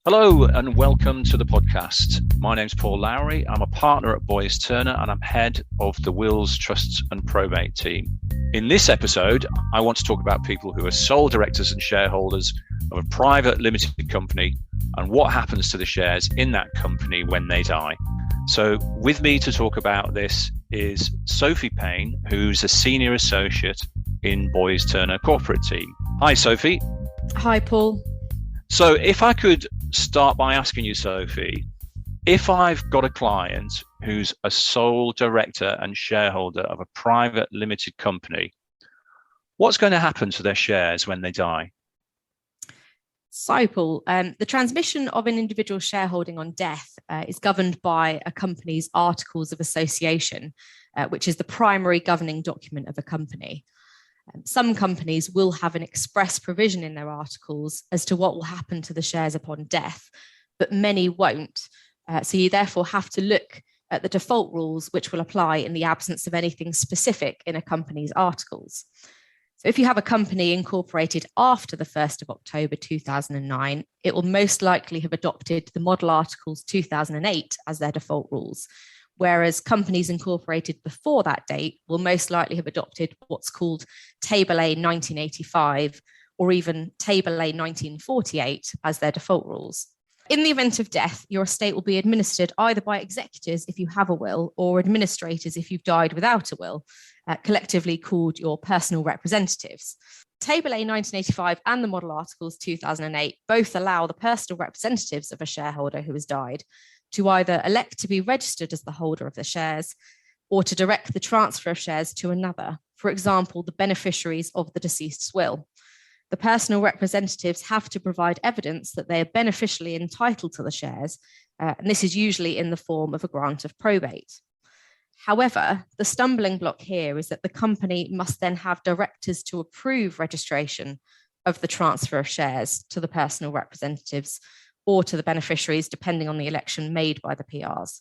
Hello and welcome to the podcast. My name's Paul Lowery. I'm a partner at Boyes Turner and I'm head of the Wills, Trusts and Probate team. In this episode, I want to talk about people who are sole directors and shareholders of a private limited company and what happens to the shares in that company when they die. So with me to talk about this is Sophie Payne, who's a senior associate in Boyes Turner corporate team. Hi, Sophie. Hi, Paul. So if I could start by asking you, Sophie, if I've got a client who's a sole director and shareholder of a private limited company, what's going to happen to their shares when they die? So, Paul, the transmission of an individual shareholding on death is governed by a company's Articles of Association, which is the primary governing document of a company. Some companies will have an express provision in their articles as to what will happen to the shares upon death, but many won't. So you therefore have to look at the default rules which will apply in the absence of anything specific in a company's articles. So if you have a company incorporated after the 1st of October 2009, it will most likely have adopted the Model Articles 2008 as their default rules, whereas companies incorporated before that date will most likely have adopted what's called Table A 1985 or even Table A 1948 as their default rules. In the event of death, your estate will be administered either by executors if you have a will or administrators if you've died without a will, collectively called your personal representatives. Table A 1985 and the Model Articles 2008 both allow the personal representatives of a shareholder who has died to either elect to be registered as the holder of the shares or to direct the transfer of shares to another, for example, the beneficiaries of the deceased's will. The personal representatives have to provide evidence that they are beneficially entitled to the shares, and this is usually in the form of a grant of probate. However, the stumbling block here is that the company must then have directors to approve registration of the transfer of shares to the personal representatives or to the beneficiaries, depending on the election made by the PRs.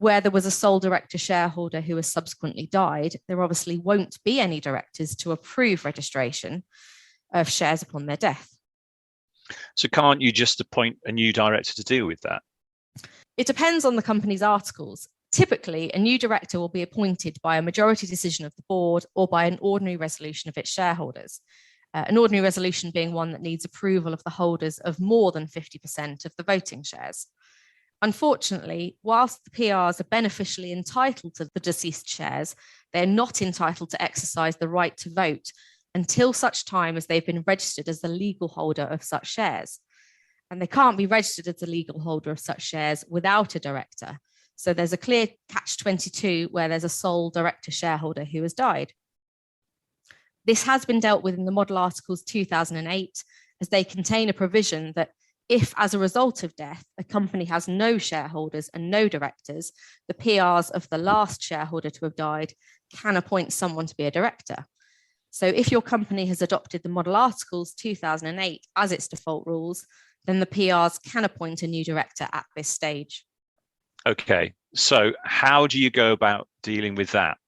Where there was a sole director shareholder who has subsequently died, there obviously won't be any directors to approve registration of shares upon their death. So can't you just appoint a new director to deal with that? It depends on the company's articles. Typically, a new director will be appointed by a majority decision of the board or by an ordinary resolution of its shareholders. An ordinary resolution being one that needs approval of the holders of more than 50% of the voting shares. Unfortunately, whilst the PRs are beneficially entitled to the deceased shares, they're not entitled to exercise the right to vote until such time as they've been registered as the legal holder of such shares. And they can't be registered as the legal holder of such shares without a director. So there's a clear catch-22 where there's a sole director shareholder who has died. This has been dealt with in the Model Articles 2008, as they contain a provision that if, as a result of death, a company has no shareholders and no directors, the PRs of the last shareholder to have died can appoint someone to be a director. So if your company has adopted the Model Articles 2008 as its default rules, then the PRs can appoint a new director at this stage. Okay, so how do you go about dealing with that?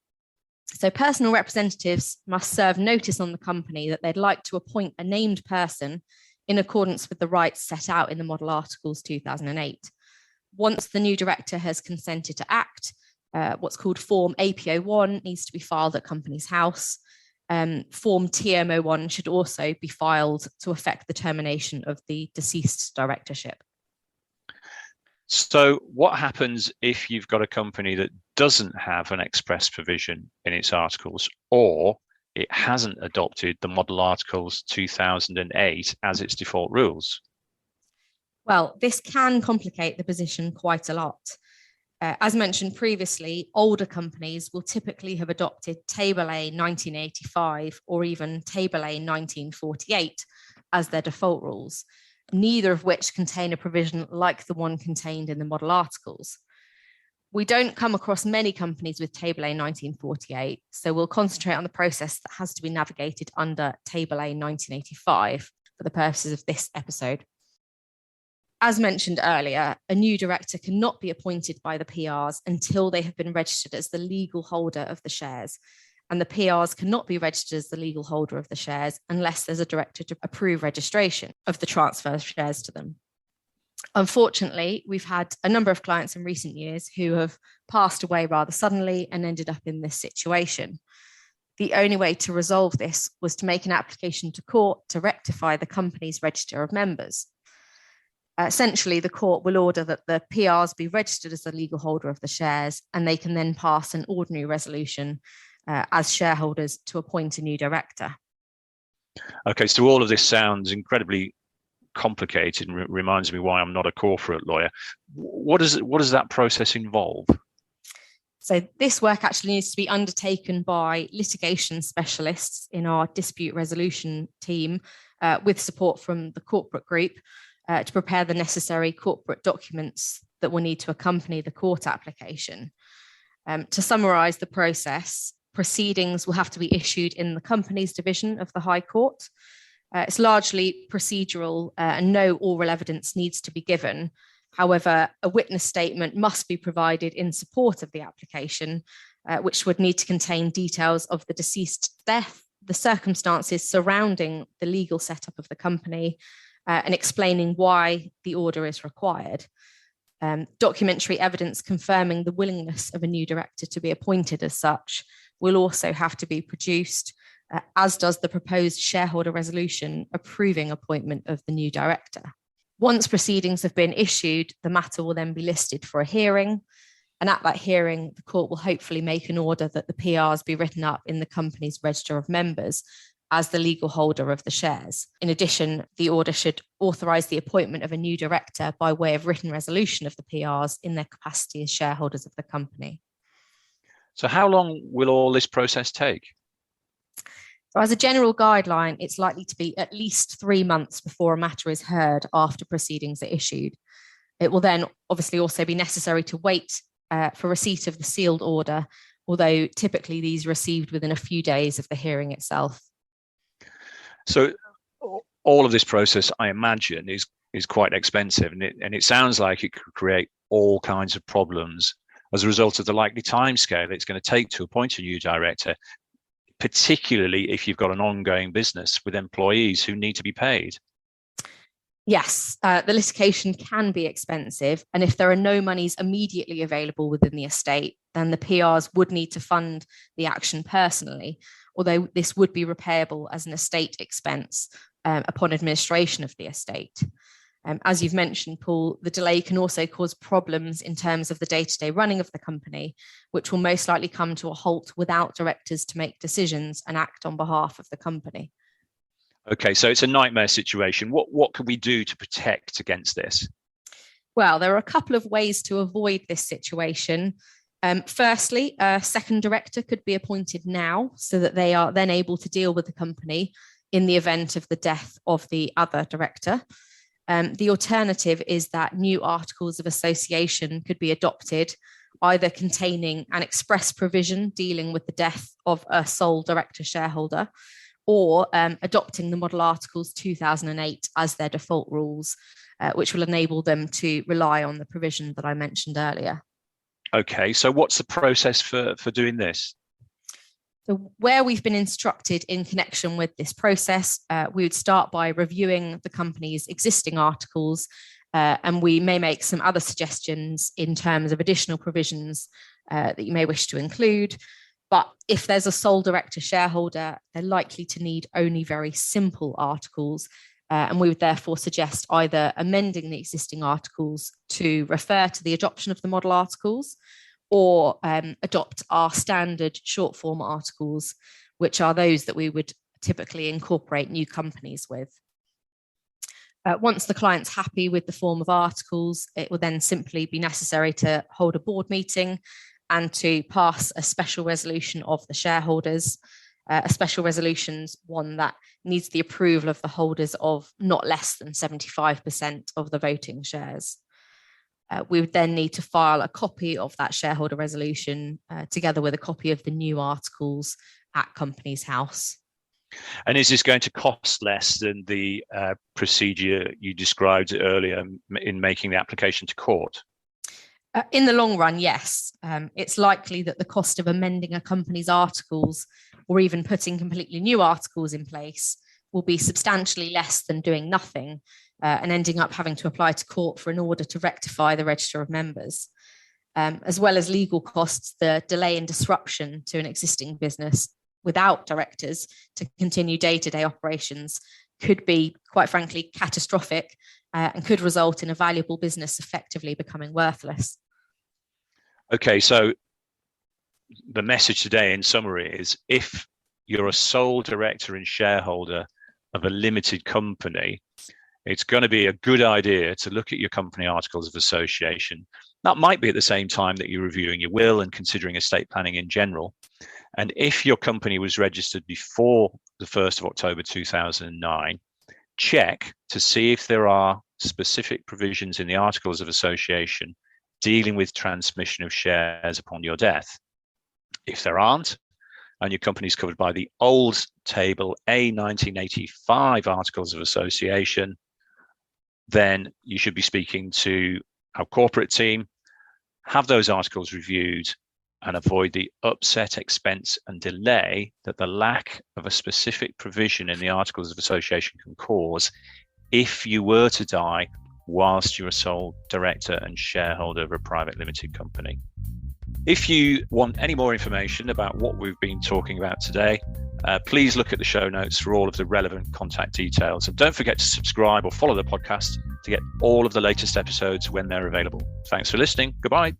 So personal representatives must serve notice on the company that they'd like to appoint a named person in accordance with the rights set out in the Model Articles 2008. Once the new director has consented to act, what's called Form APO1 needs to be filed at Companies House. Form TMO1 should also be filed to effect the termination of the deceased directorship. So what happens if you've got a company that doesn't have an express provision in its articles, or it hasn't adopted the Model Articles 2008 as its default rules? Well, this can complicate the position quite a lot. As mentioned previously, older companies will typically have adopted Table A 1985 or even Table A 1948 as their default rules, neither of which contain a provision like the one contained in the Model Articles. We don't come across many companies with Table A 1948, so we'll concentrate on the process that has to be navigated under Table A 1985 for the purposes of this episode. As mentioned earlier, a new director cannot be appointed by the PRs until they have been registered as the legal holder of the shares, and the PRs cannot be registered as the legal holder of the shares unless there's a director to approve registration of the transfer of shares to them. Unfortunately, we've had a number of clients in recent years who have passed away rather suddenly and ended up in this situation. The only way to resolve this was to make an application to court to rectify the company's register of members. Essentially, the court will order that the PRs be registered as the legal holder of the shares, and they can then pass an ordinary resolution as shareholders to appoint a new director. Okay, so all of this sounds incredibly complicated and reminds me why I'm not a corporate lawyer. What does that process involve? So this work actually needs to be undertaken by litigation specialists in our dispute resolution team with support from the corporate group to prepare the necessary corporate documents that will need to accompany the court application. To summarise the process, proceedings will have to be issued in the company's division of the High Court. It's largely procedural and no oral evidence needs to be given. However, a witness statement must be provided in support of the application, which would need to contain details of the deceased death, the circumstances surrounding the legal setup of the company, and explaining why the order is required. Documentary evidence confirming the willingness of a new director to be appointed as such will also have to be produced, as does the proposed shareholder resolution approving appointment of the new director. Once proceedings have been issued, the matter will then be listed for a hearing. And at that hearing, the court will hopefully make an order that the PRs be written up in the company's register of members as the legal holder of the shares. In addition, the order should authorise the appointment of a new director by way of written resolution of the PRs in their capacity as shareholders of the company. So how long will all this process take? So as a general guideline, it's likely to be at least 3 months before a matter is heard after proceedings are issued. It will then obviously also be necessary to wait for receipt of the sealed order, although typically these are received within a few days of the hearing itself. So all of this process, I imagine, is quite expensive, and it sounds like it could create all kinds of problems as a result of the likely timescale it's going to take to appoint a new director, particularly if you've got an ongoing business with employees who need to be paid. Yes, the litigation can be expensive, and if there are no monies immediately available within the estate, then the PRs would need to fund the action personally, although this would be repayable as an estate expense upon administration of the estate. As you've mentioned, Paul, the delay can also cause problems in terms of the day-to-day running of the company, which will most likely come to a halt without directors to make decisions and act on behalf of the company. Okay, so it's a nightmare situation. What can we do to protect against this? Well, there are a couple of ways to avoid this situation. Firstly, a second director could be appointed now so that they are then able to deal with the company in the event of the death of the other director. The alternative is that new articles of association could be adopted, either containing an express provision dealing with the death of a sole director shareholder, or adopting the Model Articles 2008 as their default rules, which will enable them to rely on the provision that I mentioned earlier. Okay, so what's the process for doing this? So where we've been instructed in connection with this process, we would start by reviewing the company's existing articles, and we may make some other suggestions in terms of additional provisions that you may wish to include. But if there's a sole director shareholder, they're likely to need only very simple articles, and we would therefore suggest either amending the existing articles to refer to the adoption of the model articles, or adopt our standard short form articles, which are those that we would typically incorporate new companies with. Once the client's happy with the form of articles, it will then simply be necessary to hold a board meeting and to pass a special resolution of the shareholders. A special resolution's one that needs the approval of the holders of not less than 75% of the voting shares. We would then need to file a copy of that shareholder resolution together with a copy of the new articles at Companies House. And is this going to cost less than the procedure you described earlier in making the application to court? In the long run, yes. It's likely that the cost of amending a company's articles or even putting completely new articles in place will be substantially less than doing nothing and ending up having to apply to court for an order to rectify the register of members. As well as legal costs, the delay and disruption to an existing business without directors to continue day-to-day operations could be, quite frankly, catastrophic and could result in a valuable business effectively becoming worthless. Okay, so the message today in summary is, if you're a sole director and shareholder of a limited company, it's going to be a good idea to look at your company articles of association. That might be at the same time that you're reviewing your will and considering estate planning in general. And if your company was registered before the 1st of October 2009, check to see if there are specific provisions in the articles of association dealing with transmission of shares upon your death. If there aren't, and your company is covered by the old Table A 1985 Articles of Association, then you should be speaking to our corporate team, have those articles reviewed, and avoid the upset, expense, and delay that the lack of a specific provision in the Articles of Association can cause if you were to die whilst you're a sole director and shareholder of a private limited company. If you want any more information about what we've been talking about today, please look at the show notes for all of the relevant contact details. And don't forget to subscribe or follow the podcast to get all of the latest episodes when they're available. Thanks for listening. Goodbye.